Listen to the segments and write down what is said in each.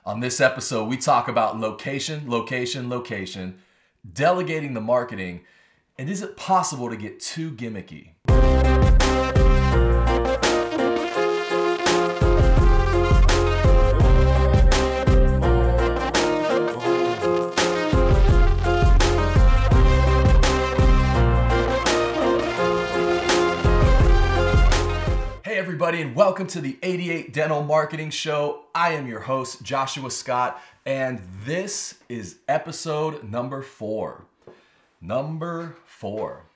On this episode, we talk about location, delegating the marketing, and is it possible to get too gimmicky? Everybody, and welcome to the 88 Dental Marketing Show. I am your host, Joshua Scott, and this is episode number 4.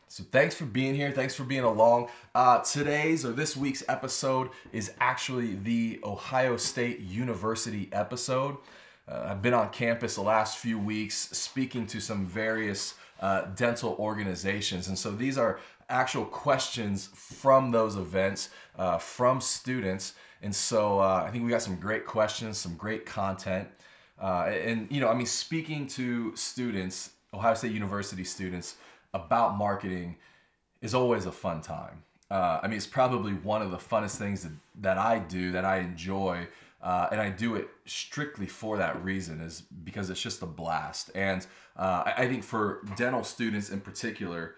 So thanks for being here. Thanks for being along. This week's episode is actually the Ohio State University episode. I've been on campus the last few weeks speaking to some various dental organizations, and so these are actual questions from those events, from students. And so I think we got some great questions, some great content. Speaking to students, Ohio State University students, about marketing is always a fun time. It's probably one of the funnest things that I do, that I enjoy. And I do it strictly for that reason, is because it's just a blast. And I think for dental students in particular,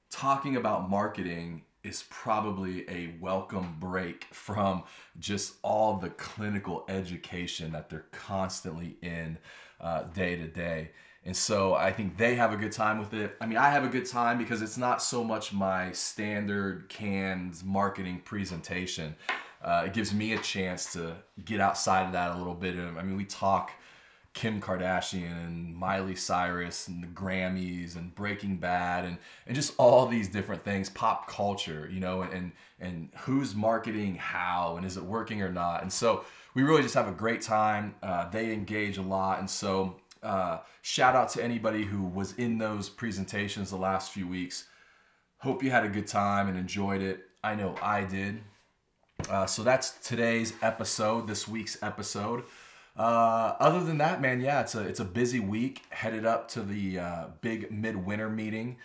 talking about marketing is probably a welcome break from just all the clinical education that they're constantly in day to day. And so I think they have a good time with it. I have a good time because it's not so much my standard canned marketing presentation. It gives me a chance to get outside of that a little bit. We talk Kim Kardashian and Miley Cyrus and the Grammys and Breaking Bad and just all these different things, pop culture, and who's marketing how and is it working or not. And so we really just have a great time. They engage a lot. And so shout out to anybody who was in those presentations the last few weeks. Hope you had a good time and enjoyed it. I know I did. So that's today's episode, this week's episode. Other than that, man, yeah, it's a busy week, headed up to the big midwinter meeting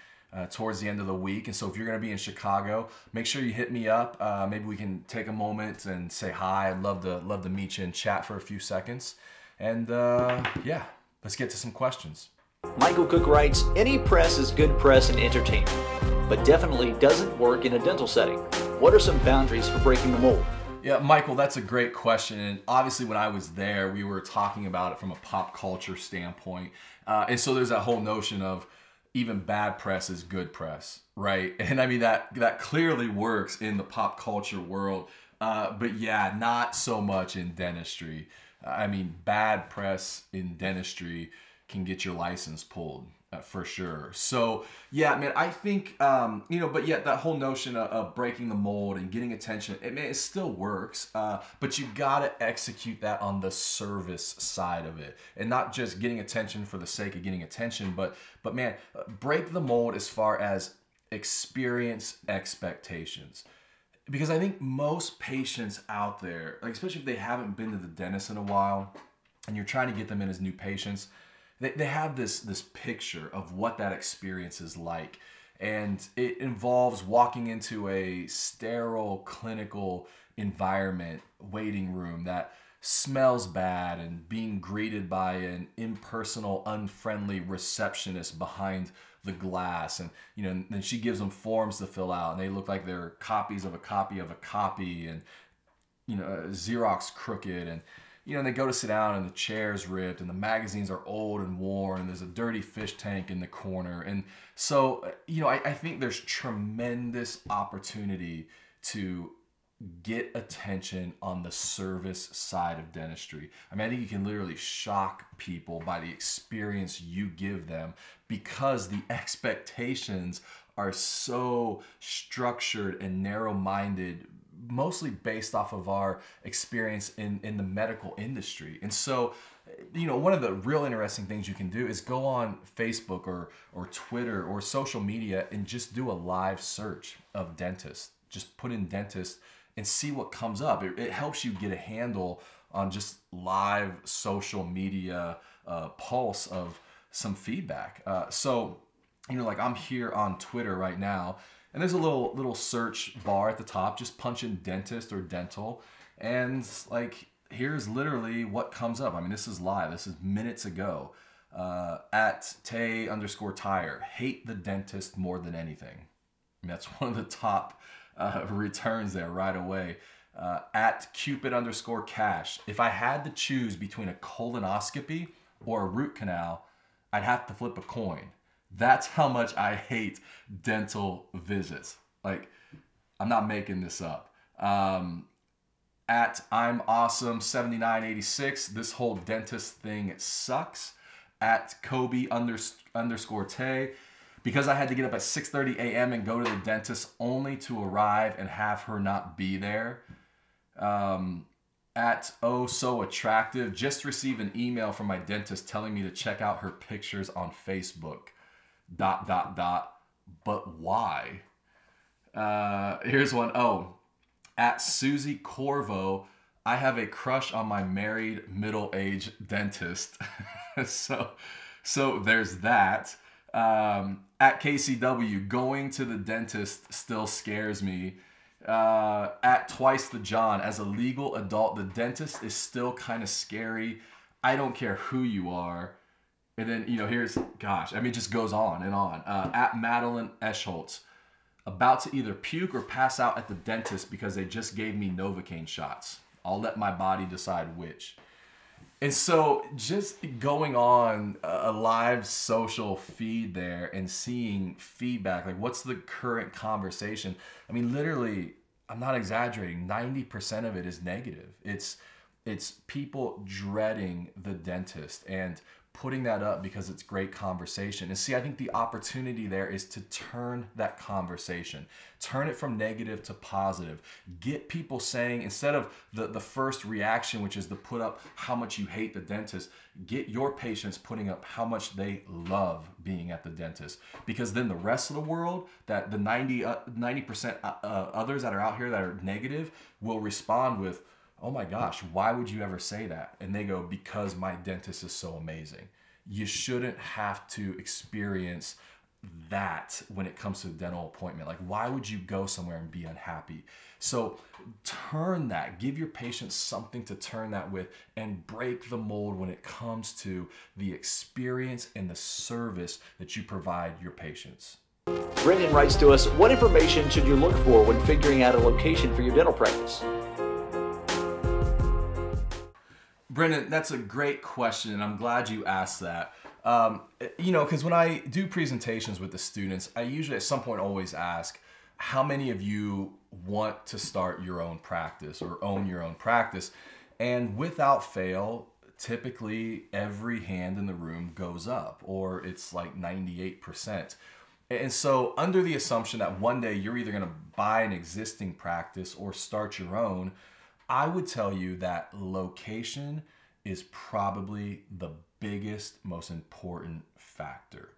towards the end of the week. And so if you're going to be in Chicago, make sure you hit me up. Maybe we can take a moment and say hi. I'd love to meet you and chat for a few seconds. And yeah, let's get to some questions. Michael Cook writes, any press is good press in entertainment, but definitely doesn't work in a dental setting. What are some boundaries for breaking the mold? Yeah, Michael, that's a great question. And obviously when I was there, we were talking about it from a pop culture standpoint. And so there's that whole notion of even bad press is good press, right? And that clearly works in the pop culture world. But yeah, not so much in dentistry. Bad press in dentistry can get your license pulled. For sure. So yeah, man, I think, but yet that whole notion of breaking the mold and getting attention, it still works, but you got to execute that on the service side of it and not just getting attention for the sake of getting attention, but man, break the mold as far as experience expectations. Because I think most patients out there, like especially if they haven't been to the dentist in a while and you're trying to get them in as new patients, they have this picture of what that experience is like. And it involves walking into a sterile clinical environment, waiting room that smells bad and being greeted by an impersonal, unfriendly receptionist behind the glass. And, then she gives them forms to fill out and they look like they're copies of a copy of a copy and, Xerox crooked and, they go to sit down and the chair's ripped and the magazines are old and worn and there's a dirty fish tank in the corner. And so, I think there's tremendous opportunity to get attention on the service side of dentistry. I think you can literally shock people by the experience you give them because the expectations are so structured and narrow-minded, mostly based off of our experience in the medical industry. And so, one of the real interesting things you can do is go on Facebook or Twitter or social media and just do a live search of dentist. Just put in dentist and see what comes up. It helps you get a handle on just live social media pulse of some feedback. Like I'm here on Twitter right now, and there's a little search bar at the top. Just punch in dentist or dental, and like here's literally what comes up. I mean, this is live. This is minutes ago. At Tay_Tire, hate the dentist more than anything. I mean, that's one of the top returns there right away. At Cupid_Cash, if I had to choose between a colonoscopy or a root canal, I'd have to flip a coin. That's how much I hate dental visits. Like, I'm not making this up. At I'm Awesome 7986, this whole dentist thing sucks. At Kobe_Tay, because I had to get up at 6:30 a.m. and go to the dentist only to arrive and have her not be there. At Oh So Attractive, just received an email from my dentist telling me to check out her pictures on Facebook. ... But why? Here's one. Oh, at Susie Corvo, I have a crush on my married middle-aged dentist. so there's that. At KCW, going to the dentist still scares me. At Twice the John, as a legal adult, the dentist is still kind of scary. I don't care who you are. And then, here's, gosh, I mean, it just goes on and on. At Madeline Eschholtz, about to either puke or pass out at the dentist because they just gave me Novocaine shots. I'll let my body decide which. And so just going on a live social feed there and seeing feedback, like what's the current conversation? I mean, literally, I'm not exaggerating, 90% of it is negative. It's people dreading the dentist and putting that up because it's great conversation. And see, I think the opportunity there is to turn that conversation, turn it from negative to positive. Get people saying, instead of the first reaction, which is to put up how much you hate the dentist, get your patients putting up how much they love being at the dentist. Because then the rest of the world, that the 90% others that are out here that are negative, will respond with, oh my gosh, why would you ever say that? And they go, because my dentist is so amazing. You shouldn't have to experience that when it comes to a dental appointment. Like, why would you go somewhere and be unhappy? So turn that, give your patients something to turn that with, and break the mold when it comes to the experience and the service that you provide your patients. Brendan writes to us, what information should you look for when figuring out a location for your dental practice? Brendan, that's a great question, and I'm glad you asked that. Because when I do presentations with the students, I usually at some point always ask, how many of you want to start your own practice or own your own practice? And without fail, typically every hand in the room goes up, or it's like 98%. And so under the assumption that one day you're either going to buy an existing practice or start your own, I would tell you that location is probably the biggest, most important factor.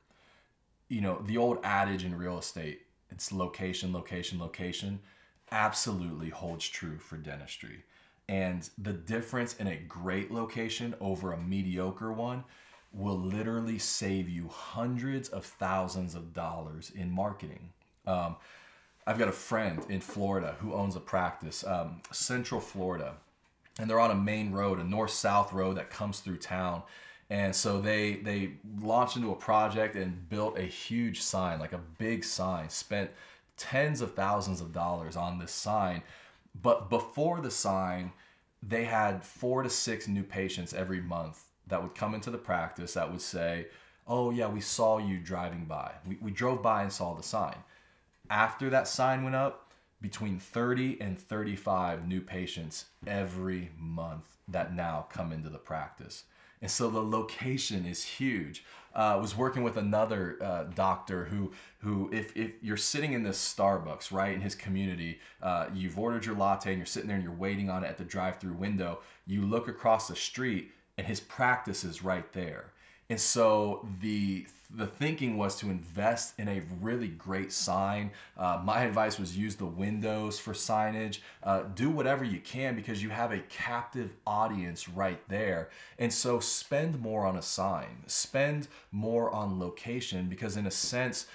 The old adage in real estate, it's location, location, location, absolutely holds true for dentistry. And the difference in a great location over a mediocre one will literally save you hundreds of thousands of dollars in marketing. I've got a friend in Florida who owns a practice, Central Florida, and they're on a main road, a north-south road that comes through town. And so they launched into a project and built a huge sign, like a big sign, spent tens of thousands of dollars on this sign. But before the sign, they had 4 to 6 new patients every month that would come into the practice that would say, oh yeah, we saw you driving by. We drove by and saw the sign. After that sign went up, between 30 and 35 new patients every month that now come into the practice. And so the location is huge. I was working with another doctor who if you're sitting in this Starbucks, right, in his community, you've ordered your latte and you're sitting there and you're waiting on it at the drive-through window, you look across the street and his practice is right there. And so the thinking was to invest in a really great sign. My advice was use the windows for signage. Do whatever you can because you have a captive audience right there. And so spend more on a sign. Spend more on location because in a sense,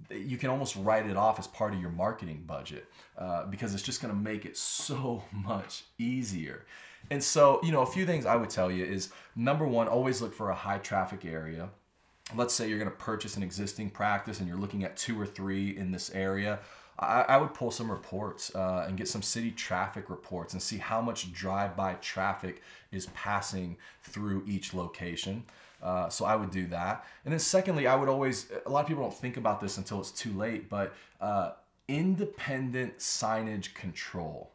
you can almost write it off as part of your marketing budget because it's just going to make it so much easier. And so, a few things I would tell you is, number one, always look for a high traffic area. Let's say you're going to purchase an existing practice and you're looking at 2 or 3 in this area. I would pull some reports and get some city traffic reports and see how much drive-by traffic is passing through each location. So I would do that. And then secondly, a lot of people don't think about this until it's too late, but independent signage control.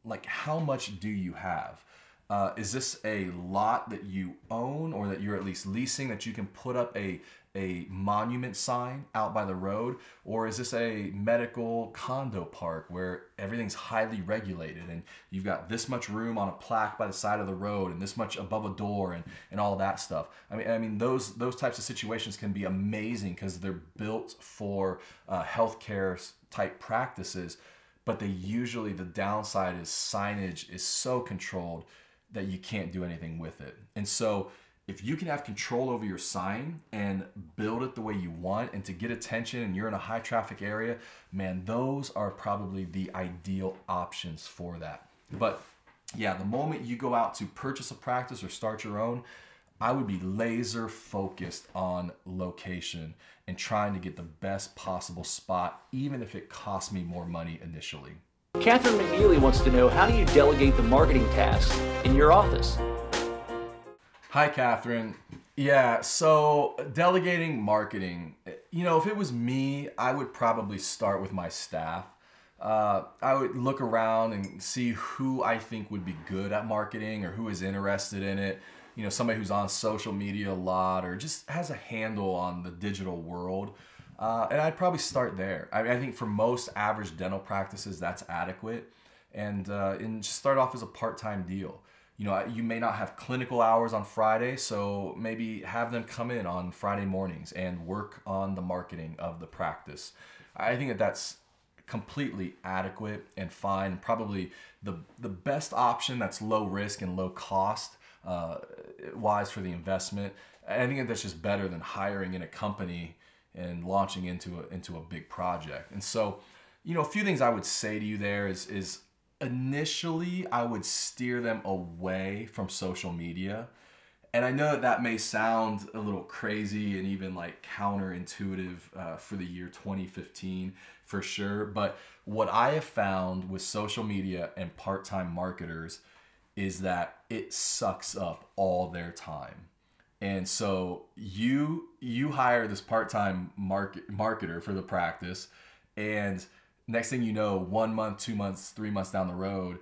Like, how much do you have? Is this a lot that you own or that you're at least leasing that you can put up a monument sign out by the road? Or is this a medical condo park where everything's highly regulated and you've got this much room on a plaque by the side of the road and this much above a door and all that stuff? I mean those types of situations can be amazing because they're built for healthcare type practices, but the downside is signage is so controlled that you can't do anything with it. And so if you can have control over your sign and build it the way you want and to get attention and you're in a high traffic area, man, those are probably the ideal options for that. But yeah, the moment you go out to purchase a practice or start your own, I would be laser focused on location and trying to get the best possible spot, even if it costs me more money initially. Catherine McNeely wants to know, how do you delegate the marketing tasks in your office? Hi, Catherine. Yeah, so delegating marketing, if it was me, I would probably start with my staff. I would look around and see who I think would be good at marketing or who is interested in it. Somebody who's on social media a lot or just has a handle on the digital world. And I'd probably start there. I think for most average dental practices, that's adequate. And just start off as a part-time deal. You may not have clinical hours on Friday, so maybe have them come in on Friday mornings and work on the marketing of the practice. I think that's completely adequate and fine. Probably the best option that's low risk and low cost wise for the investment. I think that's just better than hiring in a company and launching into a big project. And so, a few things I would say to you there is initially I would steer them away from social media. And I know that may sound a little crazy and even like counterintuitive for the year 2015 for sure. But what I have found with social media and part-time marketers is that it sucks up all their time. And so you hire this part-time marketer for the practice, and next thing you know, 1 month, 2 months, 3 months down the road,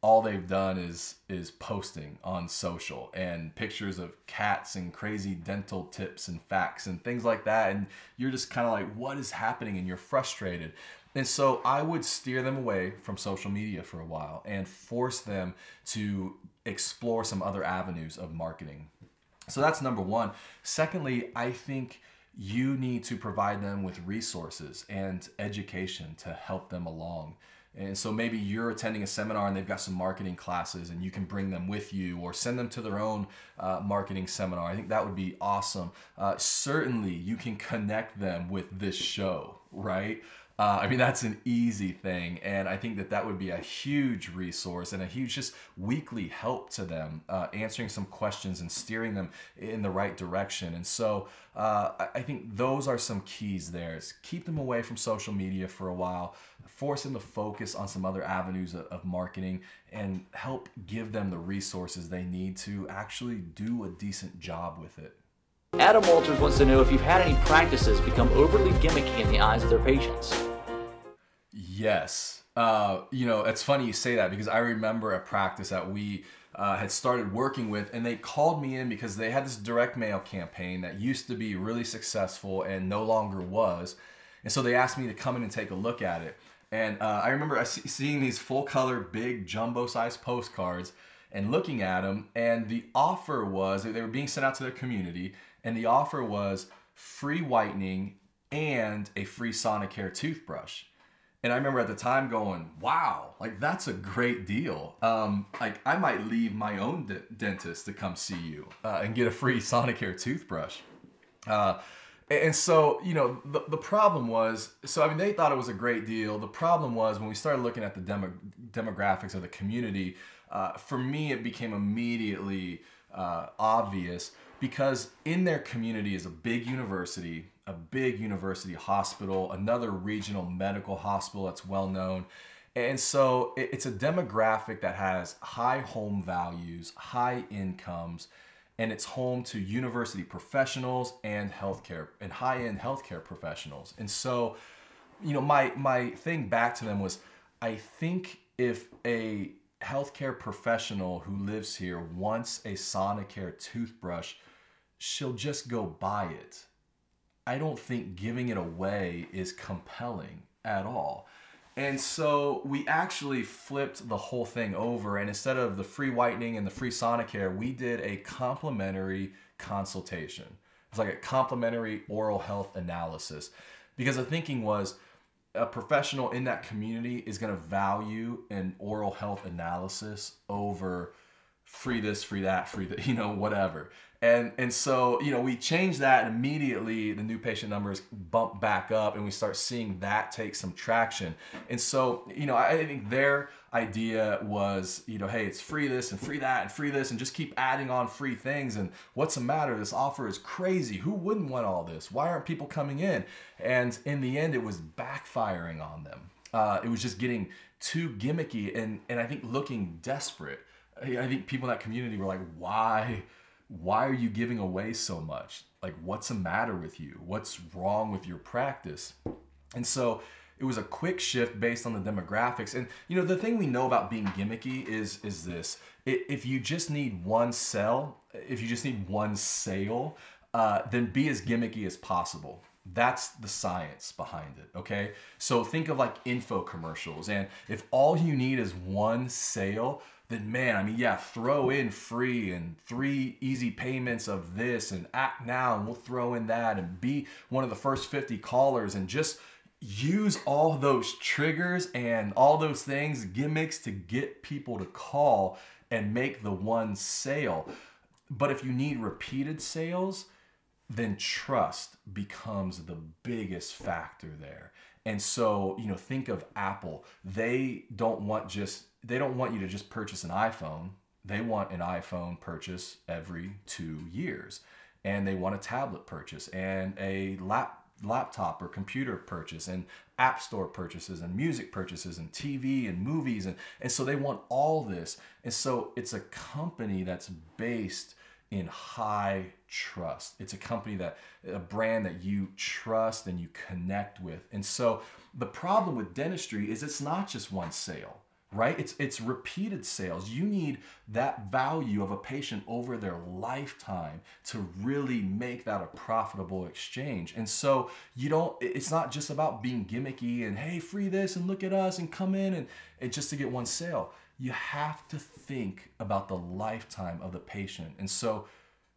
all they've done is posting on social and pictures of cats and crazy dental tips and facts and things like that. And you're just kind of like, what is happening? And you're frustrated. And so I would steer them away from social media for a while and force them to explore some other avenues of marketing. So that's number one. Secondly, I think you need to provide them with resources and education to help them along. And so maybe you're attending a seminar and they've got some marketing classes and you can bring them with you or send them to their own marketing seminar. I think that would be awesome. Certainly you can connect them with this show, right? That's an easy thing. And I think that would be a huge resource and a huge just weekly help to them, answering some questions and steering them in the right direction. And so I think those are some keys there. Is keep them away from social media for a while, force them to focus on some other avenues of marketing, and help give them the resources they need to actually do a decent job with it. Adam Walters wants to know if you've had any practices become overly gimmicky in the eyes of their patients. Yes. It's funny you say that because I remember a practice that we had started working with, and they called me in because they had this direct mail campaign that used to be really successful and no longer was. And so they asked me to come in and take a look at it. And I remember seeing these full color, big jumbo size postcards and looking at them. And the offer was, they were being sent out to their community, and the offer was free whitening and a free Sonicare toothbrush. And I remember at the time going, wow, like that's a great deal. I might leave my own dentist to come see you and get a free Sonicare toothbrush. And so, the problem was, they thought it was a great deal. The problem was when we started looking at the demographics of the community, for me, it became immediately obvious because in their community is a big university hospital, another regional medical hospital that's well known. And so it's a demographic that has high home values, high incomes, and it's home to university professionals and healthcare and high-end healthcare professionals. And so, my thing back to them was, I think if a healthcare professional who lives here wants a Sonicare toothbrush, she'll just go buy it. I don't think giving it away is compelling at all. And so we actually flipped the whole thing over, and instead of the free whitening and the free Sonicare, we did a complimentary consultation. It's like a complimentary oral health analysis, because the thinking was a professional in that community is going to value an oral health analysis over free this, free that, free that, whatever. And so, we changed that, and immediately the new patient numbers bump back up, and we start seeing that take some traction. And so, I think their idea was, hey, it's free this and free that and free this, and just keep adding on free things. And what's the matter? This offer is crazy. Who wouldn't want all this? Why aren't people coming in? And in the end, it was backfiring on them. It was just getting too gimmicky and I think looking desperate. I think people in that community were like, why are you giving away so much? Like, what's the matter with you? What's wrong with your practice? And so it was a quick shift based on the demographics. And, the thing we know about being gimmicky is this. If you just need one sale, then be as gimmicky as possible. That's the science behind it, okay? So think of like info commercials. And if all you need is one sale, then throw in free and 3 easy payments of this and act now, and we'll throw in that, and be one of the first 50 callers, and just use all those triggers and all those things, gimmicks, to get people to call and make the one sale. But if you need repeated sales, then trust becomes the biggest factor there. And so, think of Apple. They don't want you to just purchase an iPhone. They want an iPhone purchase every 2 years. And they want a tablet purchase and a laptop or computer purchase and app store purchases and music purchases and TV and movies. And so they want all this. And so it's a company that's based in high trust. It's a brand that you trust and you connect with. And so the problem with dentistry is it's not just one sale, right? It's repeated sales. You need that value of a patient over their lifetime to really make that a profitable exchange. And so it's not just about being gimmicky and, hey, free this and look at us and come in and just to get one sale. You have to think about the lifetime of the patient. And so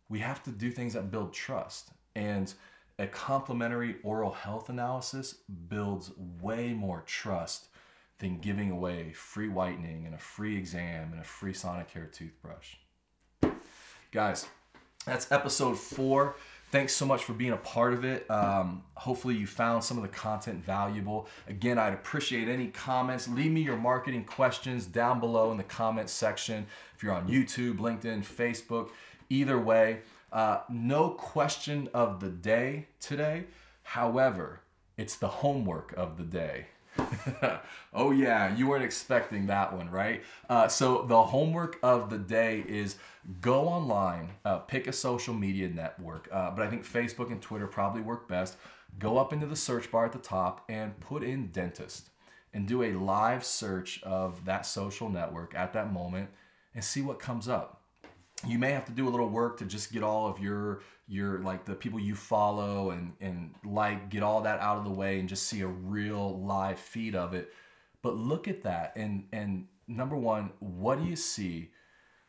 we have to do things that build trust. And a complimentary oral health analysis builds way more trust than giving away free whitening and a free exam and a free Sonicare toothbrush. Guys, that's episode 4. Thanks so much for being a part of it. Hopefully you found some of the content valuable. Again, I'd appreciate any comments. Leave me your marketing questions down below in the comments section. If you're on YouTube, LinkedIn, Facebook, either way. No question of the day today. However, it's the homework of the day. Oh yeah, you weren't expecting that one, right? So the homework of the day is go online, pick a social media network, but I think Facebook and Twitter probably work best. Go up into the search bar at the top and put in dentist and do a live search of that social network at that moment and see what comes up. You may have to do a little work to just get all of your like the people you follow and like, get all that out of the way and just see a real live feed of it. But look at that and number 1, what do you see?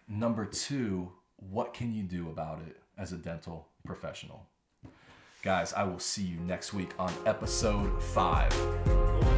Number 2, what can you do about it as a dental professional? Guys, I will see you next week on episode 5.